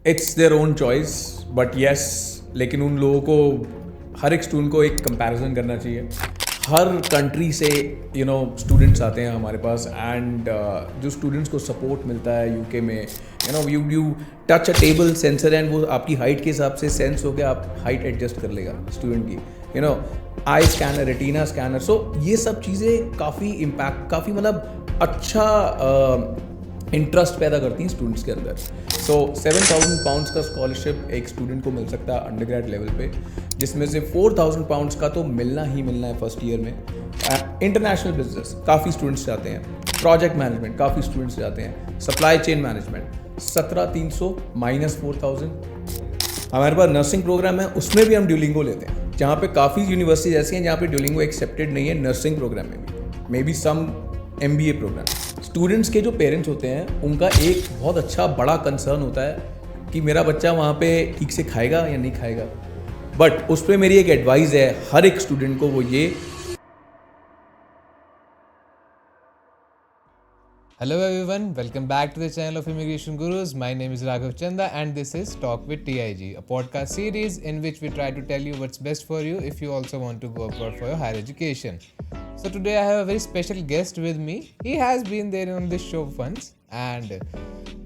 It's their own choice but yes, लेकिन उन लोगों को, हर एक स्टूडेंट को एक कंपैरिजन करना चाहिए. हर कंट्री से स्टूडेंट्स आते हैं हमारे पास एंड जो स्टूडेंट्स को सपोर्ट मिलता है यूके में, you touch a table sensor and वो आपकी हाइट के हिसाब से सेंस हो गया, आप हाइट एडजस्ट कर लेगा स्टूडेंट की, आई स्कैनर, रेटिना स्कैनर. सो ये सब चीज़ें काफ़ी इम्पैक्ट, काफ़ी मतलब अच्छा इंटरेस्ट पैदा करती हैं स्टूडेंट्स के अंदर. सो 7,000 पाउंड्स का स्कॉलरशिप एक स्टूडेंट को मिल सकता है अंडर ग्रेड लेवल पे, जिसमें से 4,000 पाउंड्स का तो मिलना ही मिलना है फर्स्ट ईयर में. इंटरनेशनल बिजनेस काफ़ी स्टूडेंट्स जाते हैं, प्रोजेक्ट मैनेजमेंट काफ़ी स्टूडेंट्स जाते हैं, सप्लाई चेन मैनेजमेंट 17,300 माइनस 4,000. हमारे पास नर्सिंग प्रोग्राम है, उसमें भी हम ड्यूलिंगो लेते हैं, जहाँ पे काफ़ी यूनिवर्सिटीज ऐसी हैं जहाँ पे ड्यूलिंगो एक्सेप्टेड नहीं है नर्सिंग प्रोग्राम में भी, maybe some MBA programme. Students के जो पेरेंट्स होते हैं उनका एक बहुत अच्छा बड़ा कंसर्न होता है कि मेरा बच्चा वहाँ पे ठीक से खाएगा या नहीं खाएगा. बट उस पर मेरी एक एडवाइस है हर एक स्टूडेंट को, वो ये. Hello everyone, welcome back to the channel of Immigration Gurus. My name is Raghav Chanda and this is Talk with TIG, a podcast series in which we try to tell you what's best for you if you also want to go abroad for your higher education. So today I have a very special guest with me. He has been there on this show once and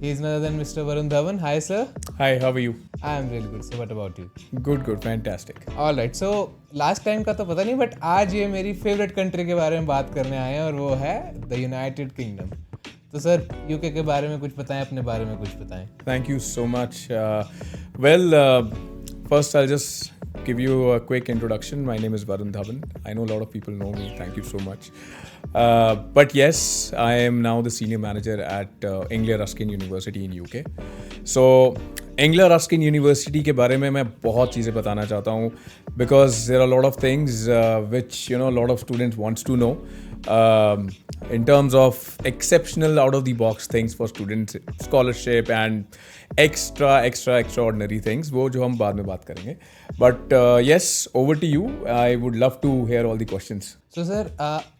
he is none other than Mr. Varun Dhawan. Hi sir. Hi, how are you? I am really good. So what about you? Good, fantastic. Alright, so last time का तो पता नहीं but आज ये मेरी favorite country के बारे में बात करने आए हैं और वो है The United Kingdom. तो सर यूके के बारे में कुछ बताएं, अपने बारे में कुछ बताएं. Thank you so much. First I'll just give you a quick introduction. My name is Varun Dhawan. I know a lot of people know me. Thank you so much. But yes, I am now the senior manager at Anglia Ruskin University in UK. So Anglia Ruskin University के बारे में मैं बहुत चीज़ें बताना चाहता हूँ because there are a lot of things which a lot of students wants to know. In terms of exceptional out of the box things for students, scholarship and extraordinary things, वो जो हम बाद में बात करेंगे. But yes, over to you. I would love to hear all the questions. So sir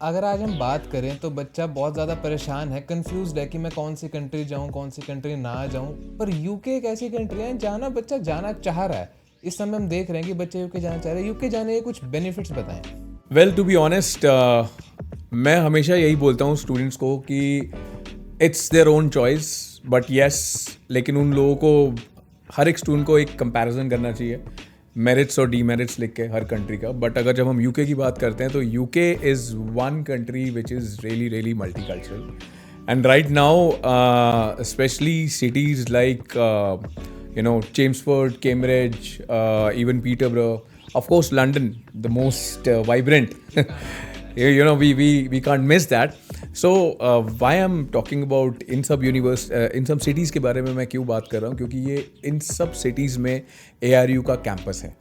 अगर आज हम बात करें तो बच्चा बहुत ज़्यादा परेशान है, कंफ्यूज्ड है कि मैं कौन सी कंट्री जाऊँ, कौन सी कंट्री ना जाऊँ. पर यूके एक ऐसी कंट्री है जहाँ ना बच्चा जाना चाह रहा है. इस समय हम देख रहे हैं कि बच्चे यूके जाना चाह रहे हैं. यूके जाने के कुछ बेनिफिट्स बताएं. Well, to be honest, मैं हमेशा यही बोलता हूँ स्टूडेंट्स को कि it's their own choice but yes, लेकिन उन लोगों को, हर एक स्टूडेंट को एक कंपैरिजन करना चाहिए मेरिट्स और डीमेरिट्स लिख के हर कंट्री का. बट अगर जब हम यूके की बात करते हैं तो UK is one country which is really multicultural and right now specially cities like Chelmsford, Cambridge, even Peterborough, of course London, the most vibrant. we can't miss that. So why I'm talking about इन सब इन सब cities के बारे में मैं क्यों बात कर रहा हूँ, क्योंकि ये इन सब cities में ARU का कैंपस है.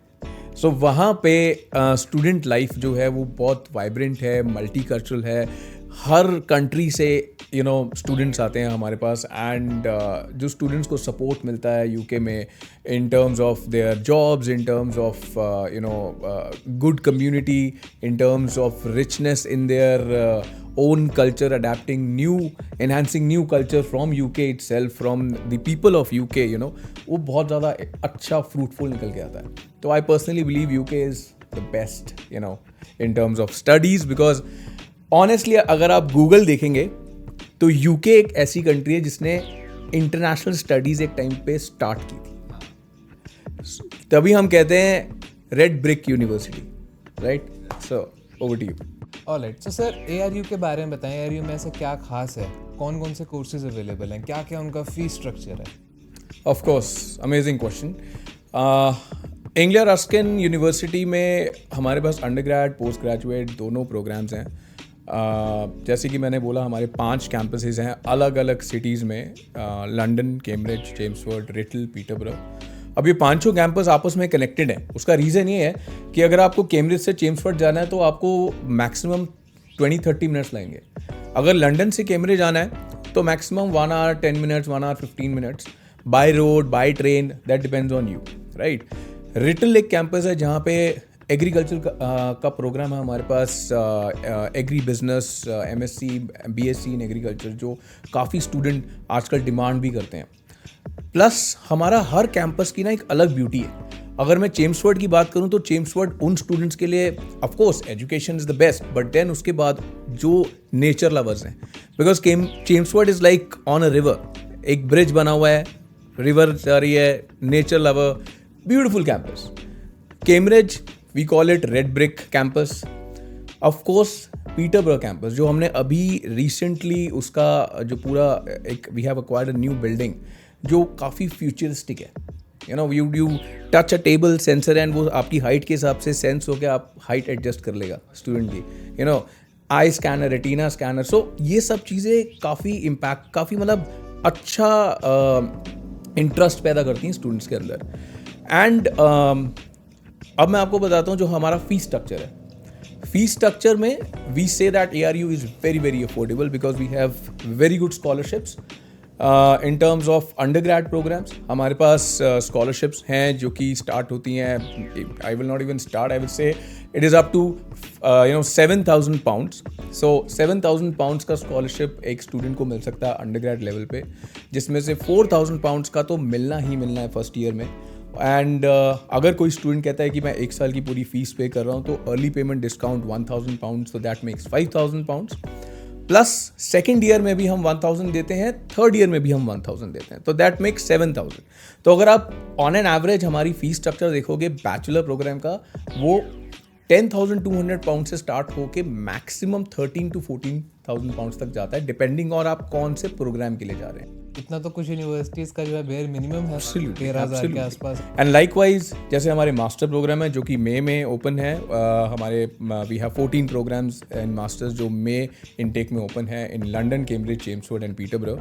सो वहाँ पे स्टूडेंट लाइफ जो है वो बहुत वाइब्रेंट है, मल्टीकल्चरल है. हर कंट्री से स्टूडेंट्स आते हैं हमारे पास एंड जो स्टूडेंट्स को सपोर्ट मिलता है यूके में इन terms of their jobs, in terms of good community, in terms of richness in their own culture, adapting new, enhancing new culture from UK itself, from the people of UK, वो बहुत ज़्यादा अच्छा fruitful निकल के आता है. तो I personally believe UK is the best, in terms of studies, because honestly अगर आप Google देखेंगे तो UK एक ऐसी कंट्री है जिसने इंटरनेशनल स्टडीज़ एक टाइम पे स्टार्ट की थी. तभी हम कहते हैं red brick university, right? So over to you. Alright, so sir ARU के बारे में बताएं. ARU में ऐसा क्या खास है, कौन कौन से कोर्सेज अवेलेबल हैं, क्या क्या उनका फीस स्ट्रक्चर है? Of course, amazing question. Anglia Ruskin university में हमारे पास अंडर ग्रेड, पोस्ट ग्रेजुएट दोनों प्रोग्राम्स हैं. जैसे कि मैंने बोला हमारे 5 कैंपसेस हैं अलग अलग सिटीज़ में, लंदन, कैम्ब्रिज, चेम्सफोर्ड, रिटल, पीटरबरो. अब ये 5 कैंपस आपस में कनेक्टेड हैं. उसका रीज़न ये है कि अगर आपको कैम्ब्रिज से चेम्सफोर्ड जाना है तो आपको मैक्सिमम 20-30 मिनट्स लगेंगे. अगर लंदन से कैम्ब्रिज आना है तो maximum 1 hour 10 minutes, 1 hour 15 minutes, by road, by train, that depends on you, right? रिटल एक कैंपस है जहाँ पे एग्रीकल्चर का प्रोग्राम है हमारे पास, agri business, MSc, BSc in agriculture, जो काफ़ी स्टूडेंट आजकल डिमांड भी करते हैं. प्लस हमारा हर कैंपस की ना एक अलग ब्यूटी है. अगर मैं चेम्सफोर्ड की बात करूं तो चेम्सफोर्ड उन स्टूडेंट्स के लिए of course education is the best, but then उसके बाद जो नेचर लवर्स हैं, because Chelmsford is like on a river. एक ब्रिज बना हुआ है, रिवर जा रही है, nature lover, beautiful campus. Cambridge we call it red brick campus. Of course Peterborough campus जो हमने अभी रिसेंटली उसका जो पूरा एक we have acquired a new building जो काफ़ी फ्यूचरिस्टिक है. You know you touch a table sensor and वो आपकी हाइट के हिसाब से सेंस होकर आप हाइट एडजस्ट कर लेगा स्टूडेंट की. You know eye scanner, retina scanner. So ये सब चीज़ें काफ़ी इम्पैक्ट, काफ़ी मतलब अच्छा इंटरेस्ट पैदा करती हैं स्टूडेंट्स के अंदर. एंड अब मैं आपको बताता हूँ जो हमारा फीस स्ट्रक्चर है. फीस स्ट्रक्चर में we say that ARU is very very affordable because we have very good scholarships. In terms of undergrad programmes हमारे पास स्कॉलरशिप्स हैं जो कि स्टार्ट होती हैं. I will not even start, I will say it is up to 7,000 pounds. So 7,000 pounds का scholarship एक student को मिल सकता है अंडरग्रेड लेवल पे, जिसमें से 4,000 पाउंड्स का तो मिलना ही मिलना है फर्स्ट ईयर में. एंड अगर कोई स्टूडेंट कहता है कि मैं 1 साल की पूरी फीस पे कर रहा हूँ तो अर्ली पेमेंट डिस्काउंट 1,000 पाउंड्स, तो that makes 5,000 pounds. Plus second year में भी हम 1,000 देते हैं, थर्ड ईयर में भी हम 1,000 देते हैं, तो दैट मेक्स 7,000. तो अगर आप ऑन एन एवरेज हमारी फीस स्ट्रक्चर देखोगे बैचलर प्रोग्राम का, वो 10,200 पाउंड से स्टार्ट होके मैक्सिमम 13 to 14,000 पाउंड तक जाता है, डिपेंडिंग और आप कौन से प्रोग्राम के लिए जा रहे हैं. इतना तो कुछ यूनिवर्सिटीज का जो है बेयर मिनिमम है 13,000 के आसपास. एंड लाइकवाइज जैसे हमारे मास्टर प्रोग्राम है जो कि मई में ओपन है. हमारे we have 14 programmes in masters जो मई इनटेक में ओपन है in London, Cambridge, Chelmsford and Peterborough.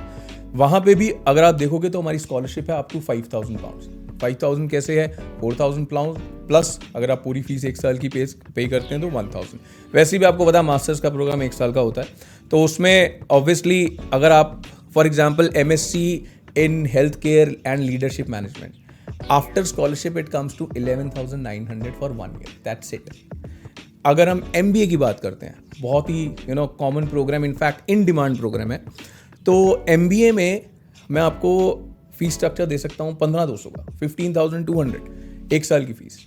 वहाँ पे भी अगर आप देखोगे तो हमारी स्कॉलरशिप है अप टू 5,000 पाउंड्स. 5,000 कैसे है, 4,000 पाउंड प्लस अगर आप पूरी फीस 1 साल की पे करते हैं तो 1,000. वैसे भी आपको पता मास्टर्स का प्रोग्राम 1 साल का होता है, तो उसमें ऑब्वियसली अगर आप for example MSc in healthcare and leadership management, after scholarship it comes to 11,900 for 1 year. That's it. अगर हम MBA की बात करते हैं, बहुत ही common programme, in fact in demand programme है, तो MBA में मैं आपको फीस स्ट्रक्चर दे सकता हूँ 15,200 का, 15,200 1 साल की फीस.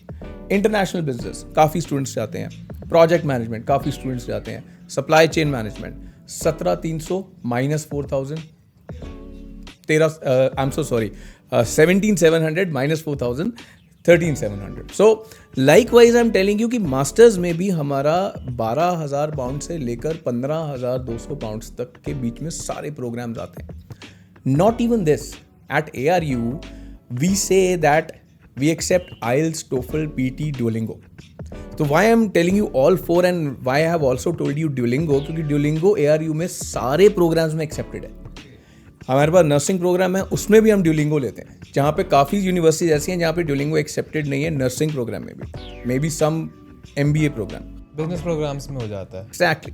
इंटरनेशनल बिजनेस काफ़ी स्टूडेंट्स जाते हैं, प्रोजेक्ट मैनेजमेंट काफ़ी स्टूडेंट्स जाते हैं, supply chain management 17,300 minus 4,000, 17,700 minus 4,000, 13,700. So likewise I am telling you कि मास्टर्स में भी हमारा 12,000 पाउंड से लेकर 15,200 पाउंड तक के बीच में सारे प्रोग्राम्स आते हैं. Not even this, at ARU we say that we accept IELTS, TOEFL, PT, Duolingo. तो why I am telling you all 4 and why I have also told you Duolingo, क्योंकि Duolingo ARU में सारे programmes में accepted है. हमारे पास nursing programme है, उसमें भी हम Duolingo लेते हैं, जहाँ पे काफ़ी यूनिवर्सिटीज ऐसी हैं जहाँ पे Duolingo एक्सेप्टेड नहीं है नर्सिंग प्रोग्राम में भी, maybe some MBA programme, business programmes में हो जाता है. एक्जैक्टली.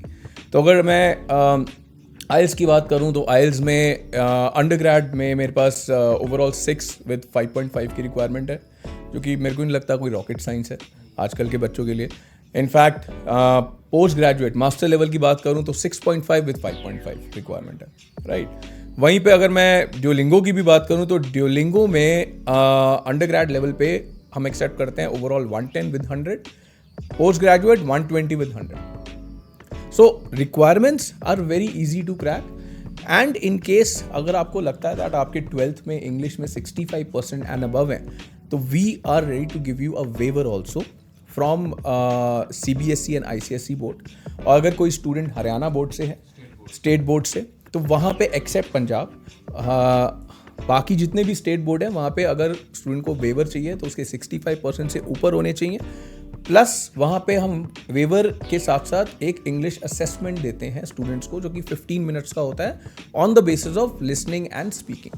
तो अगर मैं IELTS की बात करूँ तो IELTS में अंडरग्रेड में मेरे पास ओवरऑल 6 विद 5.5 की रिक्वायरमेंट है, जो कि मेरे को नहीं लगता कोई रॉकेट साइंस है आजकल के बच्चों के लिए. In fact post graduate master level की बात करूँ तो 6.5 विद 5.5 रिक्वायरमेंट है, राइट. वहीं पे अगर मैं Duolingo की भी बात करूँ तो Duolingo में अंडरग्रेड लेवल पे हम एक्सेप्ट करते हैं overall 110 with 100, post graduate 120 with 100. So requirements are very easy to crack. And in case अगर आपको लगता है दैट आपके 12th में इंग्लिश में 65% एंड अबव है, तो we are ready to give you a waiver also from CBSE and ICSE board. और अगर कोई स्टूडेंट हरियाणा बोर्ड से है, स्टेट बोर्ड से, तो वहाँ पे एक्सेप्ट पंजाब, बाकी जितने भी स्टेट बोर्ड हैं वहाँ पे अगर स्टूडेंट को वेवर चाहिए तो उसके 65% से ऊपर होने चाहिए. प्लस वहाँ पे हम वेवर के साथ साथ एक इंग्लिश असेसमेंट देते हैं स्टूडेंट्स को, जो कि 15 मिनट्स का होता है on the basis of listening and speaking.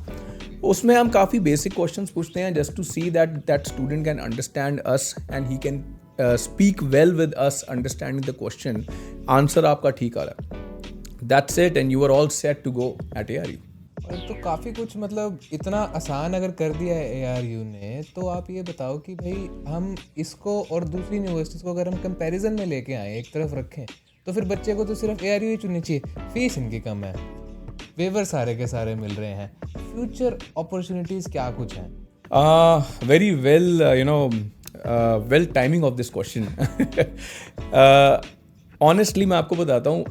उसमें हम काफ़ी बेसिक क्वेश्चंस पूछते हैं just to see that student can understand us and he can speak well with us understanding the question. Answer आपका ठीक आ रहा है, that's it and you are all set to go at ARU. और तो काफ़ी कुछ मतलब इतना आसान अगर कर दिया है ARU ने, तो आप ये बताओ कि भाई हम इसको और दूसरी यूनिवर्सिटीज़ को अगर हम कंपैरिजन में लेके आए, एक तरफ रखें, तो फिर बच्चे को तो सिर्फ ARU ही चुननी चाहिए, फीस इनकी कम है. वेवर सारे के सारे मिल रहे हैं, फ्यूचर अपॉर्चुनिटीज़ क्या कुछ हैं? Very well, well timing of this question. Honestly, मैं आपको बताता हूँ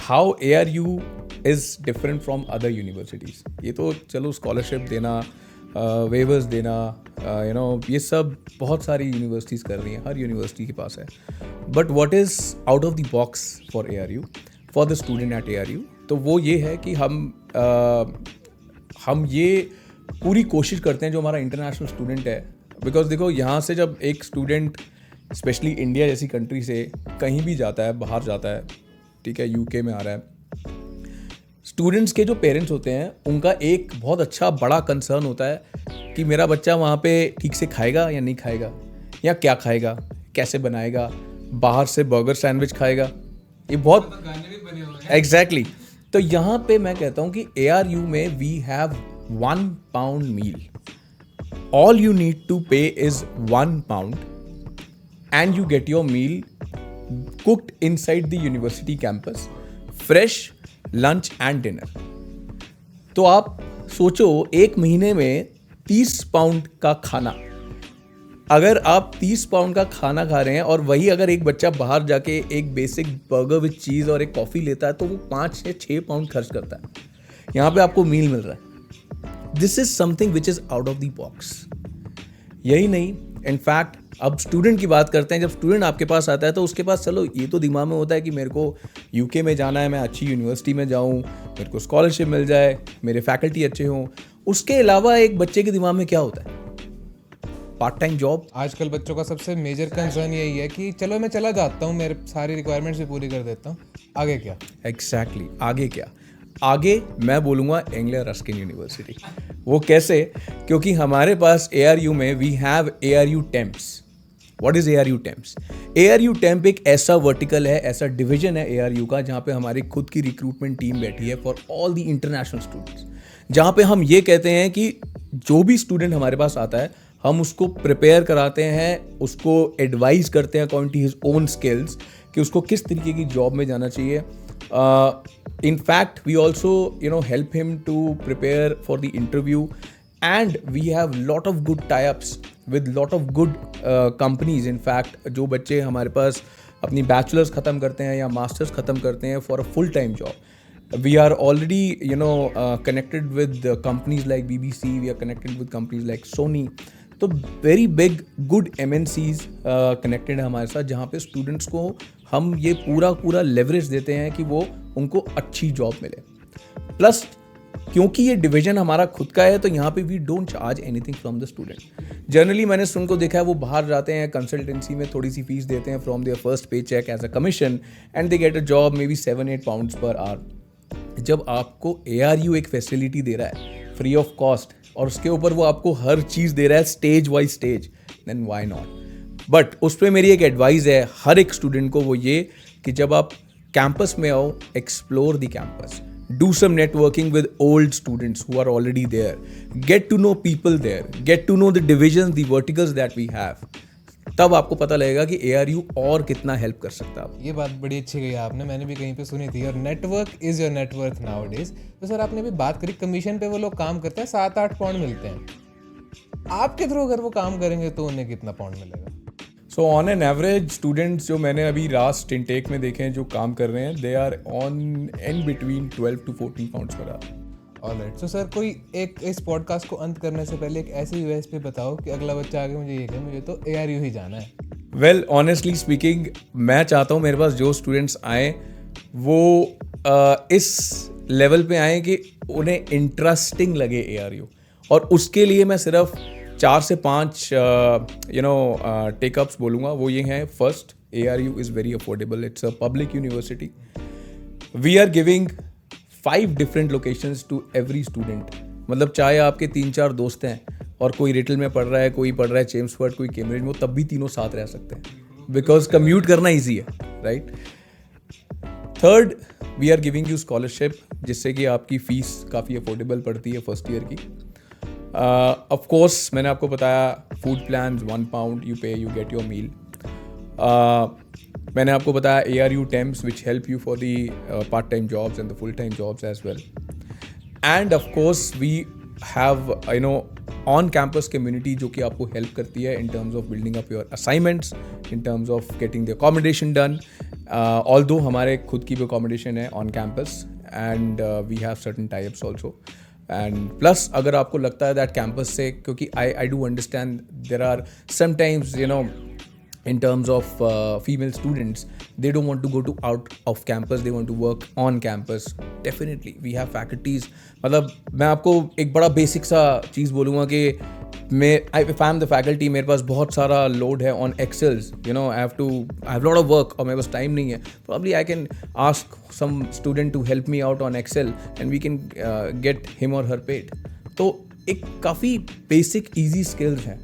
how ARU is different from other universities. ये तो चलो स्कॉलरशिप देना, वेवर्स देना, ये सब बहुत सारी यूनिवर्सिटीज़ कर रही हैं, हर यूनिवर्सिटी के पास है. But what is out of the box for ARU, for the student at ARU, तो वो ये है कि हम ये पूरी कोशिश करते हैं जो हमारा इंटरनेशनल स्टूडेंट है. बिकॉज देखो, यहाँ से जब एक स्टूडेंट स्पेशली इंडिया जैसी कंट्री से कहीं भी जाता है, बाहर जाता है, ठीक है, UK में आ रहा है, स्टूडेंट्स के जो पेरेंट्स होते हैं उनका एक बहुत अच्छा बड़ा कंसर्न होता है कि मेरा बच्चा वहाँ पे ठीक से खाएगा या नहीं खाएगा, या क्या खाएगा, कैसे बनाएगा, बाहर से बर्गर सैंडविच खाएगा, ये बहुत एग्जैक्टली. तो यहाँ पे मैं कहता हूँ कि ARU में we have £1 meal. All you need to pay is £1 and you get your meal cooked inside the university campus, fresh lunch and dinner. तो आप सोचो, एक महीने में £30 का खाना, अगर आप £30 का खाना खा रहे हैं और वही अगर एक बच्चा बाहर जाके एक बेसिक बर्गर विद चीज़ और एक कॉफ़ी लेता है तो वो 5 से 6 पाउंड खर्च करता है. यहाँ पे आपको मील मिल रहा है. This is something which is out of the box. यही नहीं, इनफैक्ट अब स्टूडेंट की बात करते हैं. जब स्टूडेंट आपके पास आता है तो उसके पास चलो ये तो दिमाग में होता है कि मेरे को UK में जाना है, मैं अच्छी यूनिवर्सिटी में जाऊँ, मेरे को स्कॉलरशिप मिल जाए, मेरे फैकल्टी अच्छे हों. उसके अलावा एक बच्चे के दिमाग में क्या होता है? Part time job. आजकल बच्चों का सबसे मेजर कंसर्न यही है कि चलो मैं चला जाता हूँ, मेरे सारी रिक्वायरमेंट्स भी पूरी कर देता हूँ, आगे क्या? एग्जैक्टली, आगे क्या? आगे मैं बोलूँगा एंग्लियर रस्किन यूनिवर्सिटी. वो कैसे? क्योंकि हमारे पास ARU में we have ARU temps. What is ARU temps? ARU temp एक ऐसा वर्टिकल है, ऐसा डिवीजन है ARU का, जहाँ पे हमारी खुद की रिक्रूटमेंट टीम बैठी है for all the international students. जहाँ पे हम ये कहते हैं कि जो भी स्टूडेंट हमारे पास आता है हम उसको प्रिपेयर कराते हैं, उसको एडवाइस करते हैं according to his own skills कि उसको किस तरीके की जॉब में जाना चाहिए. In fact, we also help him to prepare for the interview, and we have lot of good tie-ups with lot of good companies. In fact, जो बच्चे हमारे पास अपनी बैचलर्स ख़त्म करते हैं या मास्टर्स ख़त्म करते हैं for a full time job, we are already connected with companies like BBC, we are connected with companies like Sony. तो very big good MNCs connected है हमारे साथ, जहाँ पे स्टूडेंट्स को हम ये पूरा लेवरेज देते हैं कि वो उनको अच्छी जॉब मिले. प्लस क्योंकि ये डिवीजन हमारा खुद का है तो यहाँ पे we don't charge anything from the student. Generally मैंने स्टूडेंट को देखा है वो बाहर जाते हैं, कंसल्टेंसी में थोड़ी सी फीस देते हैं from there first pay cheque as a commission, and they get a job maybe 7-8 pounds per hour. जब आपको ARU एक फैसिलिटी दे रहा है फ्री ऑफ कॉस्ट और उसके ऊपर वो आपको हर चीज़ दे रहा है stage wise stage, then why not. But उस पर मेरी एक एडवाइस है हर एक स्टूडेंट को, वो ये कि जब आप कैंपस में आओ, explore the campus, do some networking with old students who are already there, get to know people there, get to know the divisions, the verticals that we have. तब आपको पता लगेगा कि ARU और कितना हेल्प कर सकता है. ये बात बड़ी अच्छी कही आपने, मैंने भी कहीं पे सुनी थी. और network is your net worth now days. तो सर आपने भी बात करी कमीशन पे वो लोग काम करते हैं, 7-8 पाउंड मिलते हैं. आपके थ्रू अगर वो काम करेंगे तो उन्हें कितना पाउंड मिलेगा? So on an average students जो मैंने अभी लास्ट इनटेक में देखे हैं जो काम कर रहे हैं, they are on in between 12 to 14 pounds per hour. Alright. So sir कोई एक इस पॉडकास्ट को अंत करने से पहले एक ऐसी USP बताओ कि अगला बच्चा आगे मुझे ये कहे मुझे तो ARU ही जाना है. वेल ऑनेस्टली स्पीकिंग, मैं चाहता हूँ मेरे पास जो स्टूडेंट्स आए वो इस लेवल पे आए कि उन्हें इंटरेस्टिंग लगे ARU, और उसके लिए मैं सिर्फ 4 से 5 टेकअप्स बोलूँगा. वो ये हैं, first, ARU is very affordable, it's a public university. We are giving 5 different locations to every student. मतलब चाहे आपके 3-4 दोस्त हैं और कोई रिटल में पढ़ रहा है, कोई पढ़ रहा है चेम्सफोर्ड, कोई कैम्ब्रिज में, तब भी तीनों साथ रह सकते हैं बिकॉज कम्यूट करना ईजी है, right. Third, we are giving you scholarship, जिससे कि आपकी फ़ीस काफ़ी अफोर्डेबल पड़ती है फर्स्ट ईयर की. ऑफ कोर्स मैंने आपको बताया food plan £1, you pay, you get your meal. मैंने आपको बताया ARU temps which help you for the part-time jobs and the full-time jobs as well. And of course we have on campus community जो कि आपको help करती है in terms of building up your assignments, in terms of getting the accommodation done. Although हमारे खुद की भी accommodation है on campus and we have certain types also. And plus अगर आपको लगता है दैट कैंपस से, क्योंकि I do understand there are sometimes in terms of female students, they don't want to go to out of campus, they want to work on campus. Definitely we have faculties. मतलब मैं आपको एक बड़ा basic सा चीज़ बोलूँगा कि if I'm the faculty, मेरे पास बहुत सारा लोड है on Excels, I have a lot of work और मेरे पास टाइम नहीं है. Probably I can ask some student to help me out on Excel and we can get him or her paid. तो एक काफ़ी बेसिक easy skills हैं.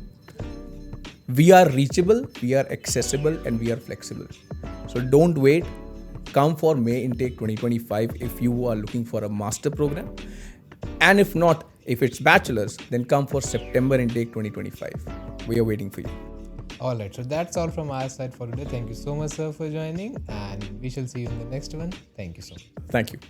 We are reachable, we are accessible, and we are flexible. So don't wait. Come for May Intake 2025 if you are looking for a master program. And if not, if it's bachelor's, then come for September Intake 2025. We are waiting for you. Alright, so that's all from our side for today. Thank you so much, sir, for joining, and we shall see you in the next one. Thank you so much. Thank you.